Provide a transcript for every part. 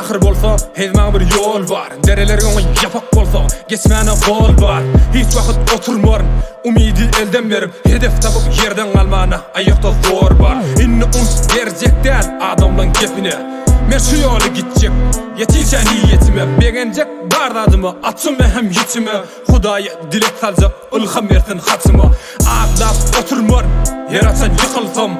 ahir bolsa hezman bir yol var. Dereler onu yapak bolsa geçmene kol var. Hiç vakit oturmarın umidi elden verip hedef tapıp yerden kalmana ayakta zor var. İnni uns verecekten adamlan gepine men şu yolu gidecek yetilse niyetime beğenecek bardadımı atsın ve hem yetime Hudaya dilek salacak ilham versin hatımı ağlap oturmarın yaratan yıkılsam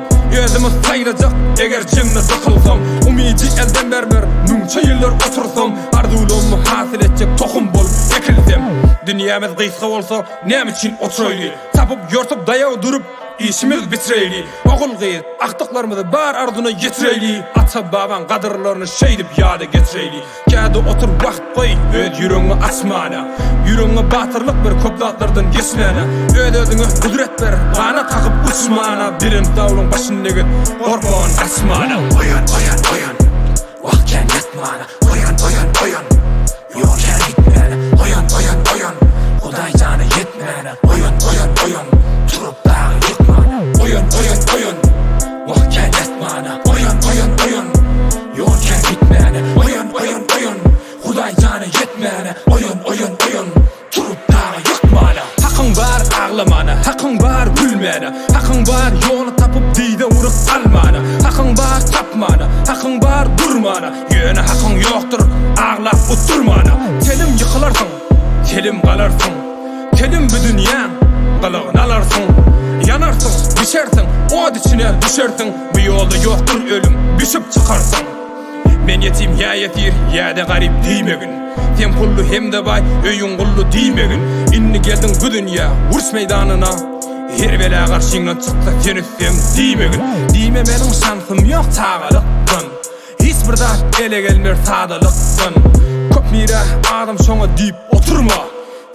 özümü sayılacak eğer cemne sıkılsam umidi elden vermer münçe yıllar otursam arduluğumu hasil edecek tohum bolup ekilsem dünyamız kıyska olsa nem için oturaylı tapıp yortup dayağı durup İşimiz bitireyli Oğul gıyız aktıklarımızı bar ardına getireyli Ata baban kadırlarını şeydip yada getireyli Kâda otur vakt koy öd yüreğini asmana Yüreğine batırlık bir koplatlardan geçmana Öd ödüne kudret ver Kana takıp uçmana Birin davulun başını git Korkmağın asmana Oyan oyan oyan Vakken yatmana Oyan oyan oyan Yorken gitmene Oyan oyan oyan Huday canı yetmene Oyan oyan oyan Turup dağı yıkmana Oyan oyan oyan Vakken yatmana Oyan oyan oyan Yorken gitmene Oyan oyan oyan Huday canı yetmene Oyan oyan oyan Turup dağı yıkmana Hakkın var ağlamana Hakkın var gülmene Hakkın var yolu tapıp dide vurup almana Hakkın var tapmana Hakkın var durmana Yöne hakkın yoktur ağlap uturmana Telim yıkılarsın Telim kalarsın Telim bir dünyan Kılığın alarsın Yanarsın, düşersin O içine düşersin Bu yolda yoktur ölüm Düşüp çıkarsın Men yetim ya yetir ya da garip deymegin Hem kullu hem de bay öyün kullu deymegin İnni geldin bu dünya Urs meydanına Her bela karşına çıksa sen üstem deymegin Deyme benim şansım yok tağalıktın Hiç bir da ele gelmer sadalıktın Köp mira adam şona deyip oturma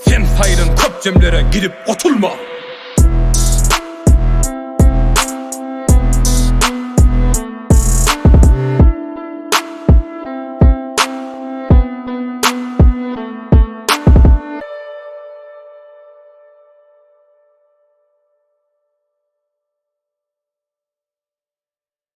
Sen saydın köp cemlere gidip oturma